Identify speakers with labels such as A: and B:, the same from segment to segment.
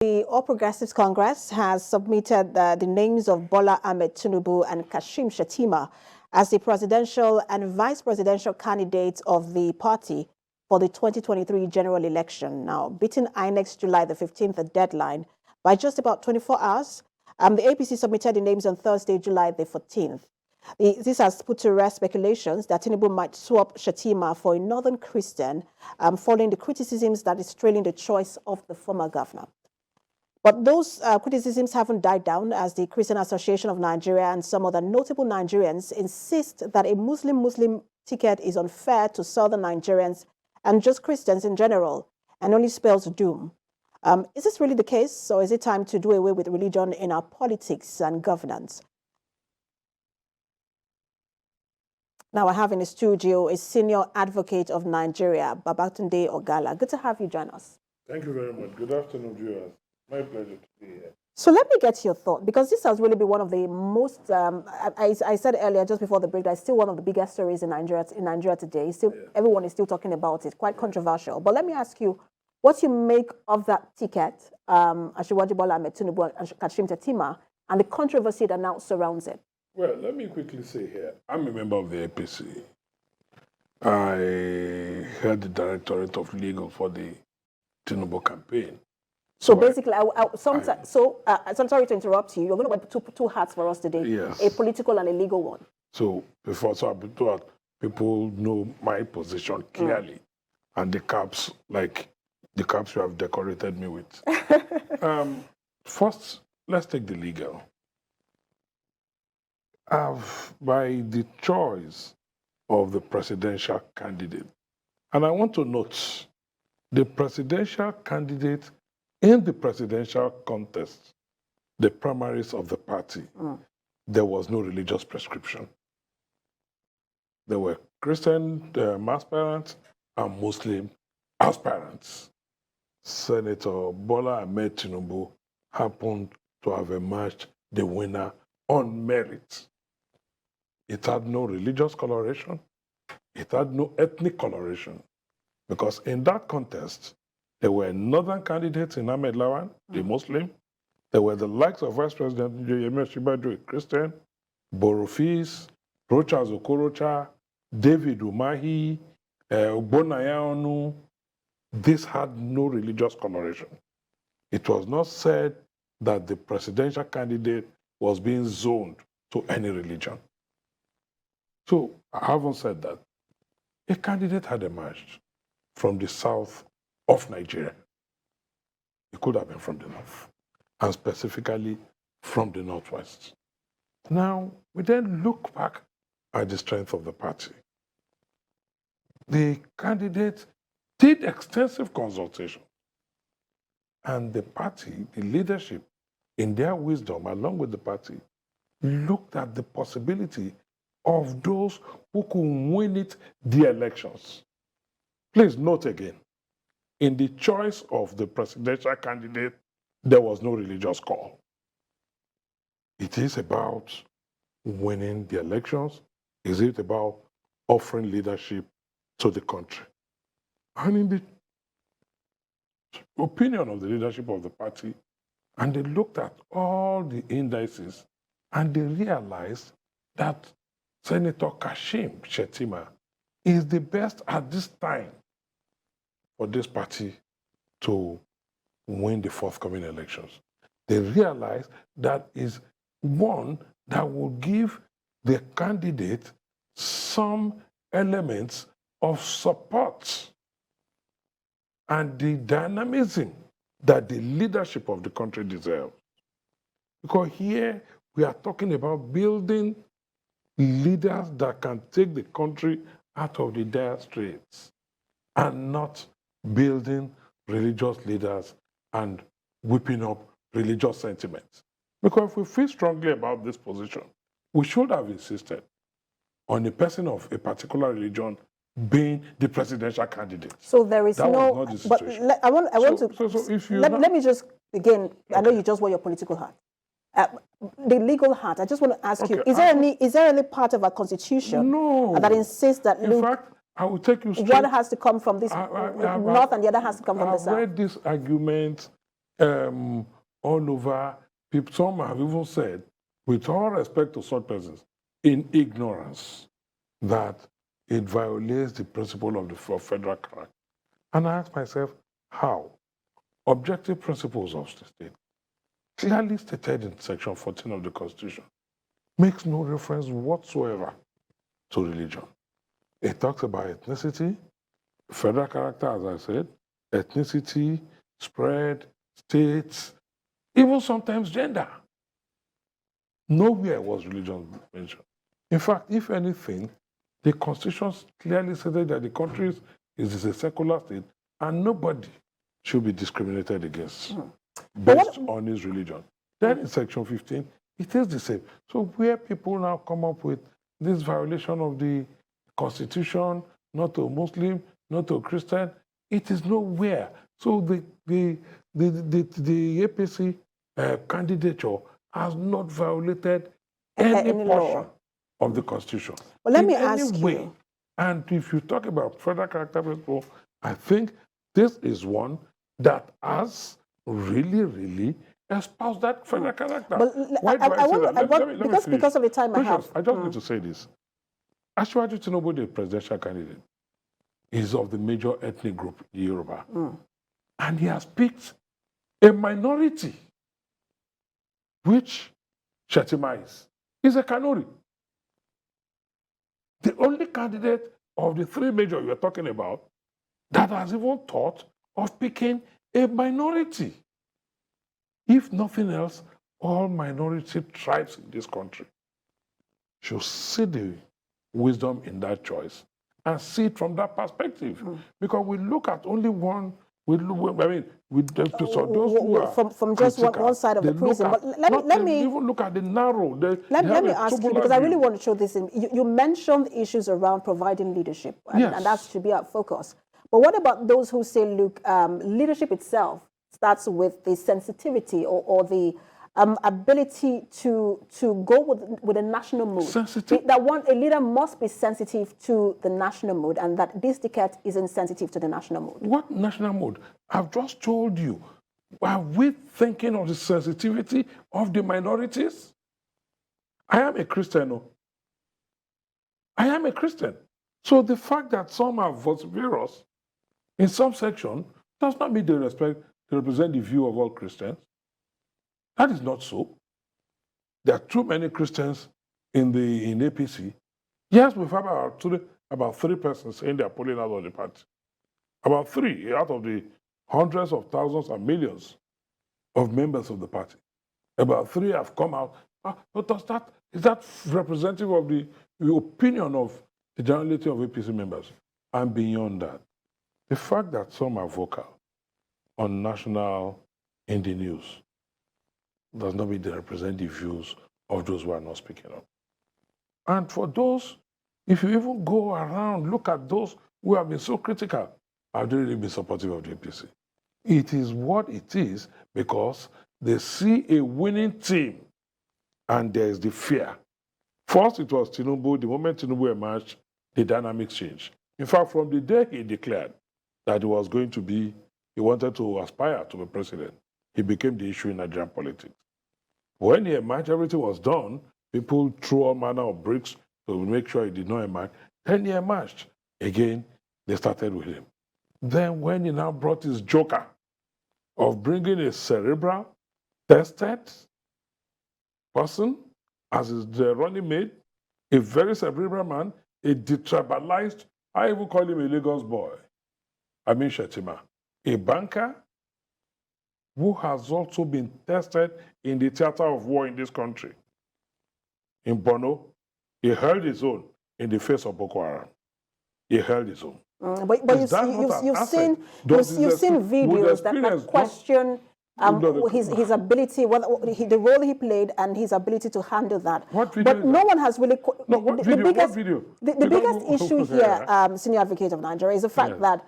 A: The All Progressives Congress has submitted the names of Bola Ahmed Tinubu and Kashim Shettima as the presidential and vice presidential candidates of the party for the 2023 general election. Now, beating INEC's July the 15th deadline by just about 24 hours, the APC submitted the names on Thursday, July the 14th. This has put to rest speculations that Tinubu might swap Shettima for a northern Christian, following the criticisms that is trailing the choice of the former governor. But those criticisms haven't died down, as the Christian Association of Nigeria and some other notable Nigerians insist that a Muslim ticket is unfair to southern Nigerians and just Christians in general, and only spells doom. Is this really the case, or is it time to do away with religion in our politics and governance? Now I have in the studio a senior advocate of Nigeria, Babatunde Ogala. Good to have you join us.
B: Thank you very much. Good afternoon, viewers. My pleasure to be here.
A: So let me get your thought, because this has really been one of the most, I said earlier, just before the break, that it's still one of the biggest stories in Nigeria today. Still, everyone is still talking about it, quite controversial. But let me ask you, what you make of that ticket, Asiwaju Bola Ahmed Tinubu and Kashim Shettima, and the controversy that now surrounds it?
B: Well, let me quickly say here, I'm a member of the APC. I head the Directorate of Legal for the Tinubu campaign.
A: So basically, I'm sorry to interrupt you. You're going to wear two hats for us today.
B: Yes.
A: A political and a legal one.
B: So people know my position clearly, and the caps, like the caps you have decorated me with. First, let's take the legal. By the choice of the presidential candidate, and I want to note, the presidential candidate in the presidential contest, the primaries of the party, there was no religious prescription. There were Christian aspirants and Muslim aspirants. Senator Bola Ahmed Tinubu happened to have emerged the winner on merit. It had no religious coloration. It had no ethnic coloration. Because in that contest, there were northern candidates in Ahmed Lawan, the Muslim. There were the likes of Vice President Yemi Osinbajo, a Christian, Borofis, Rocha Zokorocha, David Umahi, Ogbonayanu. This had no religious coloration. It was not said that the presidential candidate was being zoned to any religion. So, having said that, a candidate had emerged from the south of Nigeria. It could have been from the north, and specifically from the northwest. Now, we then look back at the strength of the party. The candidate did extensive consultation, and the party, the leadership, in their wisdom, along with the party, looked at the possibility of those who could win it the elections. Please note again, in the choice of the presidential candidate, there was no religious call. It is about winning the elections. Is it about offering leadership to the country? And in the opinion of the leadership of the party, and they looked at all the indices, and they realized that Senator Kashim Shettima is the best at this time for this party to win the forthcoming elections. They realized that is one that will give the candidate some elements of support and the dynamism that the leadership of the country deserves. Because here we are talking about building leaders that can take the country out of the dire straits, and not building religious leaders and whipping up religious sentiments. Because if we feel strongly about this position, we should have insisted on a person of a particular religion being the presidential candidate.
A: So there is
B: that
A: no.
B: Was not the situation.
A: But let me just again. Okay. I know you just wear your political hat. The legal hat. I just want to ask you: is there any part of our constitution that insists that?
B: In fact, I will take you straight.
A: One has to come from this north, and the other has to come from the south.
B: I've read this argument all over. People, some have even said, with all respect to such persons, in ignorance, that it violates the principle of the federal character. And I ask myself, how? Objective principles of the state, clearly stated in Section 14 of the Constitution, makes no reference whatsoever to religion. It talks about ethnicity, federal character, as I said, ethnicity, spread, states, even sometimes gender. Nowhere was religion mentioned. In fact, if anything, the Constitution clearly stated that the country is a secular state and nobody should be discriminated against based on his religion. Then in Section 15, it is the same. So where people now come up with this violation of the Constitution, not to a Muslim, not to a Christian, it is nowhere. So the APC candidature has not violated any portion
A: law
B: of the Constitution.
A: Well, let me
B: in any
A: ask
B: way.
A: you.
B: And if you talk about federal character principle, I think this is one that has really espoused that federal character.
A: But
B: Why do I say that? Let me finish.
A: Because of the time I have.
B: I just need to say this. Asiwaju Tinubu, the presidential candidate, is of the major ethnic group, the Yoruba. And he has picked a minority, which Shetima is. He's a Kanuri. The only candidate of the three major you're talking about that has even thought of picking a minority. If nothing else, all minority tribes in this country should see the wisdom in that choice and see it from that perspective. Because we look at only one, so those who are
A: from just
B: critical,
A: one side of the prism.
B: At,
A: but let me
B: even look at the narrow.
A: Let me ask you, because I really want to show this. You mentioned the issues around providing leadership, and that should be our focus. But what about those who say, look, leadership itself starts with the sensitivity or the ability to go with a national mood. That a leader must be sensitive to the national mood, and that this ticket is insensitive to the national mood.
B: What national mood? I've just told you. Are we thinking of the sensitivity of the minorities? I am a Christian. No? I am a Christian. So the fact that some are vociferous in some section does not mean they represent the view of all Christians. That is not so. There are too many Christians in APC. Yes, we've had about 3 persons saying they are pulling out of the party. About 3 out of the hundreds of thousands and millions of members of the party. About 3 have come out. But is that representative of the opinion of the generality of APC members? And beyond that, the fact that some are vocal on national in the news does not mean they represent the views of those who are not speaking up. And for those, if you even go around, look at those who have been so critical, have they really been supportive of the APC? It is what it is because they see a winning team and there is the fear. First, it was Tinubu. The moment Tinubu emerged, the dynamics changed. In fact, from the day he declared that he wanted to aspire to be president, he became the issue in Nigerian politics. When he emerged, everything was done. People threw all manner of bricks to make sure he did not emerge. Then he emerged. Again, they started with him. Then when he now brought his joker of bringing a cerebral, tested person as his running mate, a very cerebral man, a detribalized, I even call him a Lagos boy, Shetima, a banker, who has also been tested in the theater of war in this country. In Borno, he held his own in the face of Boko Haram. He held his own.
A: But you've seen videos that question his ability, the role he played, and his ability to handle that. But no one has really. The biggest issue here, Senior Advocate of Nigeria, is the fact that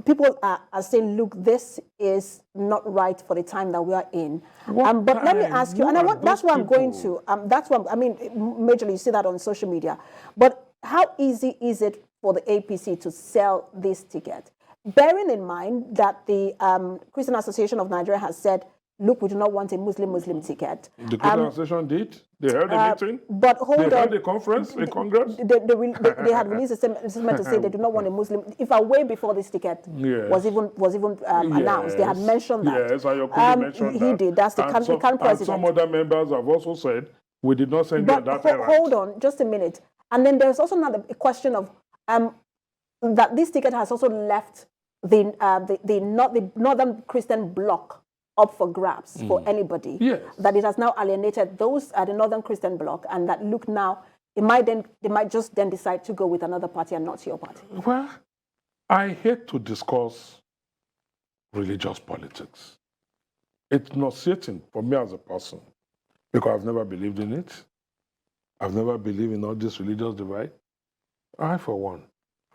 A: people are saying, look, this is not right for the time that we are in. But let me ask you, and that's what I'm going to, majorly you see that on social media. But how easy is it for the APC to sell this ticket? bearing in mind that the Christian Association of Nigeria has said, look, we do not want a Muslim ticket.
B: The Christian Association did. They held a meeting.
A: But hold on.
B: They held a conference, a congress.
A: They had released a statement to say they do not want a Muslim. In fact, way before this ticket was even announced, they had mentioned that.
B: Yes, Ayokuni mentioned that.
A: He did. That's the CAN president.
B: And some other members have also said, we did not send you on that errand.
A: Hold on, just a minute. And then there's also another question of that this ticket has also left the Northern Christian bloc up for grabs for anybody.
B: Yes.
A: That it has now alienated those at the Northern Christian bloc, and that look now, they might just then decide to go with another party and not your party.
B: Well, I hate to discuss religious politics. It's nauseating for me as a person because I've never believed in it. I've never believed in all this religious divide. I, for one,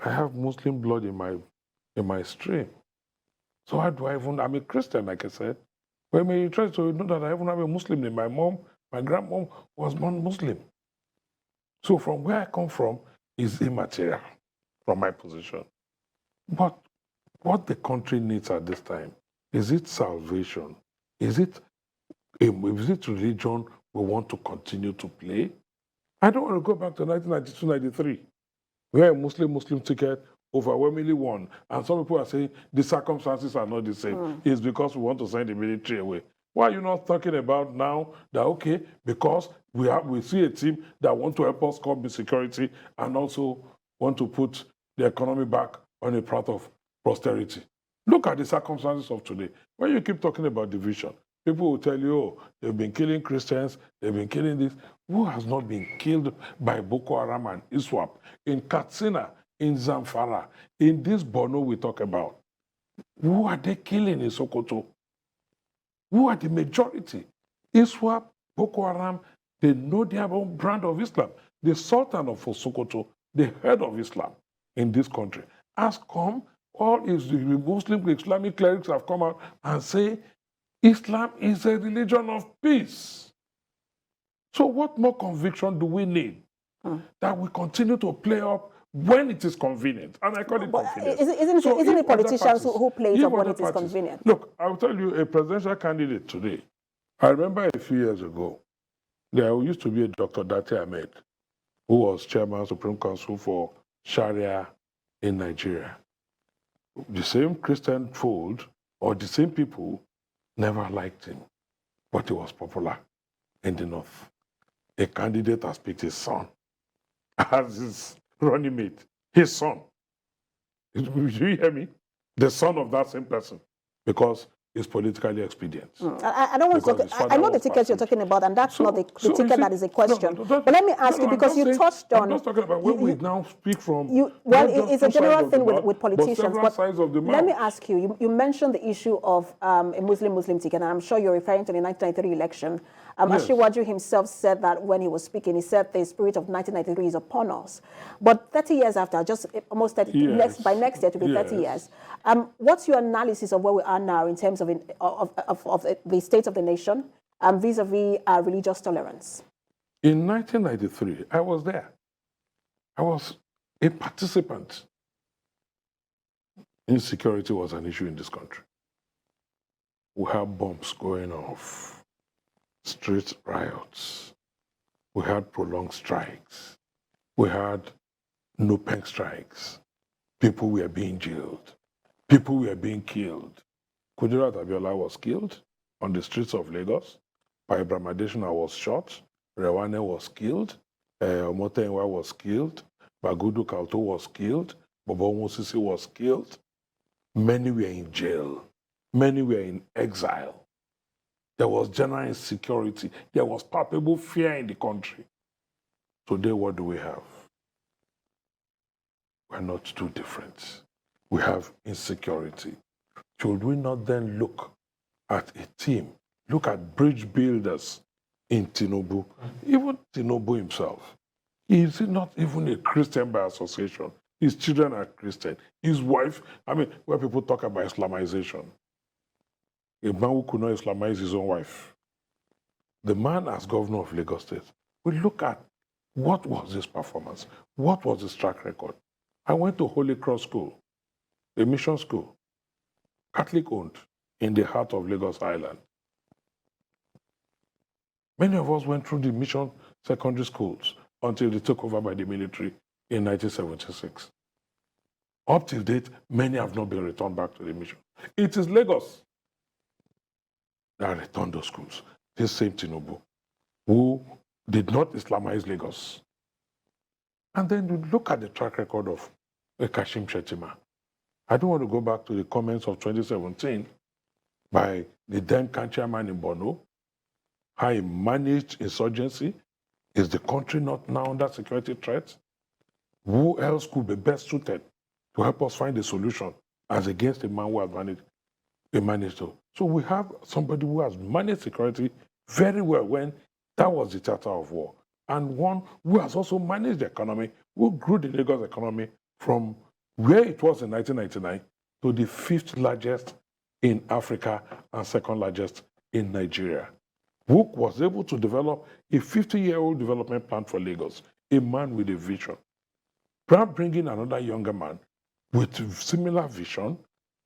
B: I have Muslim blood in my stream. So how do I even, I'm a Christian, like I said. When you try to know that I even have a Muslim name, my grandmom was born Muslim. So from where I come from is immaterial from my position. But what the country needs at this time, is it salvation? Is it religion we want to continue to play? I don't want to go back to 1992-93, where a Muslim ticket overwhelmingly won. And some people are saying the circumstances are not the same. It's because we want to send the military away. Why are you not talking about now that, okay, because we see a team that want to help us curb insecurity and also want to put the economy back on a path of prosperity? Look at the circumstances of today. When you keep talking about division, people will tell you, oh, they've been killing Christians, they've been killing this. Who has not been killed by Boko Haram and ISWAP? In Katsina, in Zamfara, in this Borno we talk about, who are they killing in Sokoto? Who are the majority? ISWAP, Boko Haram, they know their own brand of Islam. The Sultan of Sokoto, the head of Islam in this country, has come, all the Muslim Islamic clerics have come out and say, Islam is a religion of peace. So what more conviction do we need that we continue to play up when it is convenient? And I call it convenient.
A: Isn't it politicians who play it up when it is convenient?
B: Look, I'll tell you, a presidential candidate today, I remember a few years ago, there used to be a Dr. Dati Ahmed, who was chairman of Supreme Council for Sharia in Nigeria. The same Christian fold, or the same people, never liked him, but he was popular in the North. A candidate has picked his son as his running mate, his son. Do you hear me? The son of that same person, because it's politically expedient.
A: I don't want to talk, I know the ticket you're talking about, and that's not the ticket that is a question. But let me ask you, because you touched on...
B: I'm not talking about when we now speak from...
A: Well, it's a general thing with politicians.
B: But sides of the mouth.
A: Let me ask you, you mentioned the issue of a Muslim ticket, and I'm sure you're referring to the 1993 election.
B: Yes.
A: Ashiwaju himself said that when he was speaking, he said the spirit of 1993 is upon us. But 30 years after, just almost 30, by next year to be 30 years, what's your analysis of where we are now in terms of the state of the nation vis-a-vis religious tolerance?
B: In 1993, I was there. I was a participant. Insecurity was an issue in this country. We had bombs going off. Street riots. We had prolonged strikes. We had no-pen strikes. People were being jailed. People were being killed. Kudirat Abiola was killed on the streets of Lagos. Pai Bramadeshina was shot. Rewane was killed. Omotenwa was killed. Bagudu Kalto was killed. Bobo Mosisi was killed. Many were in jail. Many were in exile. There was general insecurity. There was palpable fear in the country. Today, what do we have? We're not too different. We have insecurity. Should we not then look at a team, look at bridge builders in Tinubu? Even Tinubu himself, is not even a Christian by association. His children are Christian. His wife, where people talk about Islamization. A man who could not Islamize his own wife. The man as governor of Lagos State, we look at what was his performance, what was his track record. I went to Holy Cross School a mission school, Catholic owned, in the heart of Lagos Island. Many of us went through the mission secondary schools until they took over by the military in 1976. Up to date, many have not been returned back to the mission. It is Lagos that returned those schools. This same Tinubu, who did not Islamize Lagos. And then you look at the track record of Kashim Shettima. I don't want to go back to the comments of 2017 by the then chairman in Borno, how he managed insurgency. Is the country not now under security threat? Who else could be best suited to help us find a solution as against a man who has managed to? So we have somebody who has managed security very well when that was the theater of war. And one who has also managed the economy, who grew the Lagos economy from where it was in 1999 to the 5th largest in Africa and 2nd largest in Nigeria. Who was able to develop a 50-year-old development plan for Lagos, a man with a vision. Perhaps bringing another younger man with similar vision,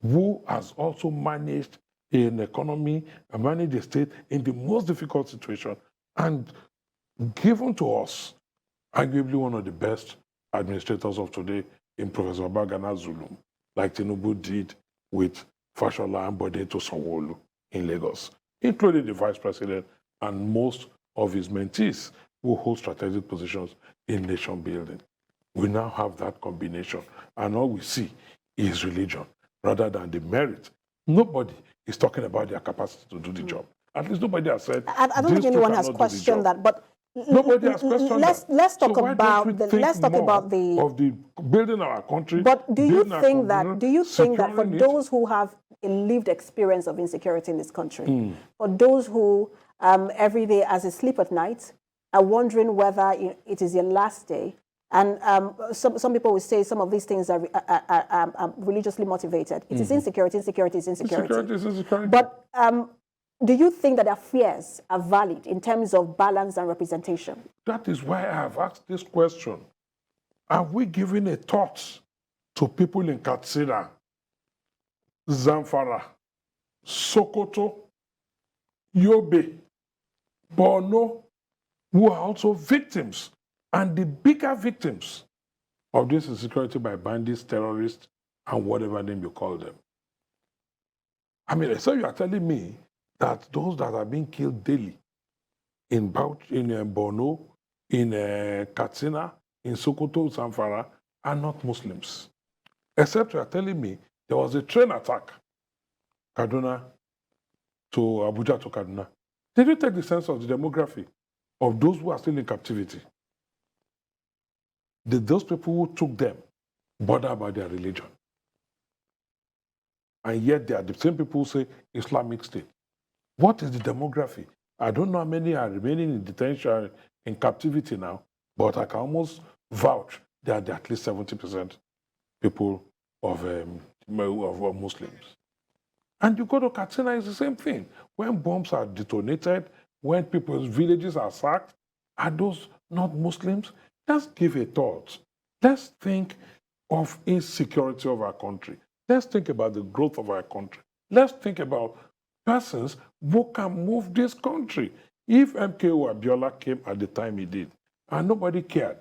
B: who has also managed an economy and managed a state in the most difficult situation, and given to us arguably one of the best administrators of today in Professor Babagana Zulum, like Tinubu did with Fashola and Bode to Sanwo-Olu in Lagos, including the vice president and most of his mentees who hold strategic positions in nation building. We now have that combination, and all we see is religion rather than the merit. Nobody is talking about their capacity to do the job. At least nobody has said.
A: I don't think anyone has questioned that, but
B: nobody has questioned that.
A: Let's talk
B: So
A: about the
B: of the building our country.
A: But do you think that for
B: securing it?
A: those who have a lived experience of insecurity in this country, for those who every day as they sleep at night are wondering whether it is your last day, and some people will say some of these things are religiously motivated. It is insecurity. Insecurity is insecurity.
B: Insecurity is insecurity.
A: But do you think that their fears are valid in terms of balance and representation?
B: That is why I have asked this question. Are we giving a thought to people in Katsina, Zamfara, Sokoto, Yobe, Borno, who are also victims, and the bigger victims of this insecurity by bandits, terrorists, and whatever name you call them? I mean, so you are telling me that those that are being killed daily in Borno, in Katsina, in Sokoto, Zamfara, are not Muslims. Except you are telling me there was a train attack, Kaduna to Abuja to Kaduna. Did you take the sense of the demography of those who are still in captivity? Did those people who took them bother about their religion? And yet they are the same people who say Islamic State. What is the demography? I don't know how many are remaining in detention, in captivity now, but I can almost vouch that there are at least 70% people of Muslims. And you go to Katsina, it's the same thing. When bombs are detonated, when people's villages are sacked, are those not Muslims? Let's give a thought. Let's think of insecurity of our country. Let's think about the growth of our country. Let's think about persons who can move this country. If MKO Abiola came at the time he did, and nobody cared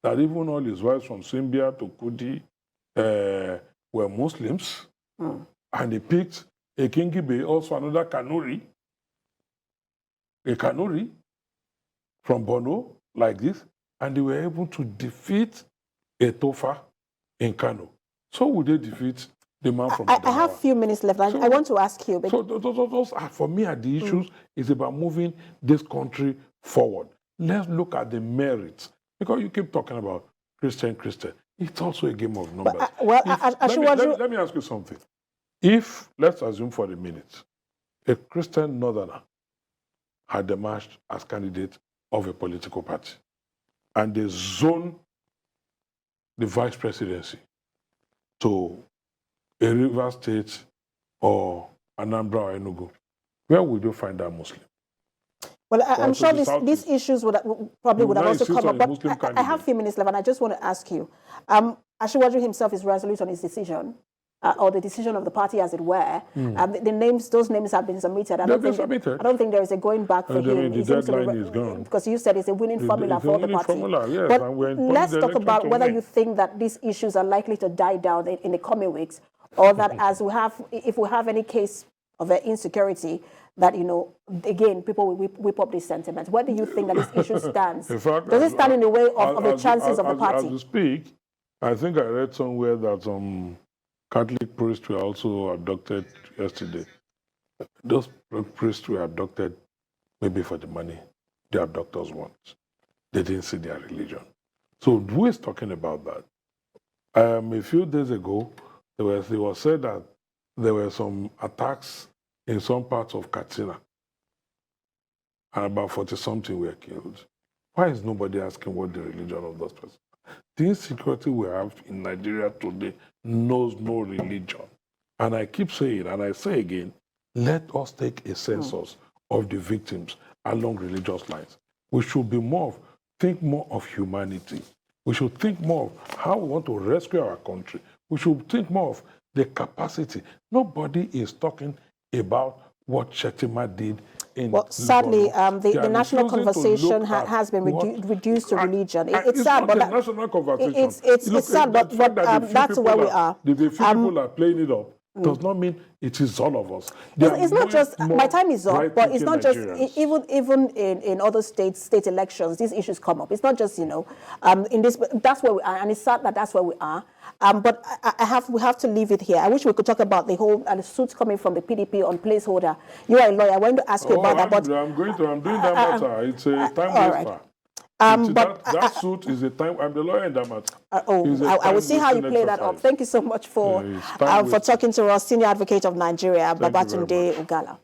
B: that even all his wives from Simbia to Kudi were Muslims, and he picked a Kingibe, also another Kanuri, a Kanuri from Borno, like this, and they were able to defeat a Tofa in Kano. So would they defeat the man from Adamawa?
A: I have a few minutes left. I want to ask you.
B: So those are, for me, are the issues. It's about moving this country forward. Let's look at the merits. Because you keep talking about Christian. It's also a game of numbers. Let me ask you something. If, let's assume for a minute, a Christian northerner had emerged as candidate of a political party, and they zone the vice presidency to a River State or Anambra or Enugu, where would you find that Muslim?
A: Well, I'm sure these issues would have also come up, but I have a few minutes left, and I just want to ask you, Asiwaju himself is resolute on his decision. or the decision of the party, as it were. The names, those names have been submitted. I don't think there is a going back for him.
B: The deadline is gone.
A: Because you said it's a winning formula for the party.
B: Formula, yes,
A: but
B: and
A: let's talk about whether you think that these issues are likely to die down in the coming weeks, or that if we have any case of insecurity, that, again, people will whip up these sentiments. Where do you think that this issue stands?
B: In fact,
A: does it stand in the way of the chances of the party?
B: As you speak, I think I read somewhere that some Catholic priests were also abducted yesterday. Those priests were abducted maybe for the money the abductors want. They didn't see their religion. So who is talking about that? A few days ago, it was said that there were some attacks in some parts of Katsina, and about 40-something were killed. Why is nobody asking what the religion of those persons? The insecurity we have in Nigeria today knows no religion. And I keep saying, and I say again, let us take a census of the victims along religious lines. We should think more of humanity. We should think more of how we want to rescue our country. We should think more of the capacity. Nobody is talking about what Shettima did in
A: sadly, the national conversation has been reduced to religion. It's sad, but
B: national conversation.
A: It's sad, but that's where we are.
B: The few people are playing it up does not mean it is all of us.
A: It's not just, my time is up, but it's not just, even in other state elections, these issues come up. It's not just, in this, that's where we are, and it's sad that that's where we are. But we have to leave it here. I wish we could talk about the whole suits coming from the PDP on placeholder. You are a lawyer. I want to ask you about that. But
B: I'm doing that matter. It's a time waster. That suit is a time. I'm the lawyer in that matter.
A: I will see how you play that up. Thank you so much for talking to us, Senior Advocate of Nigeria, Babatunde Ugala.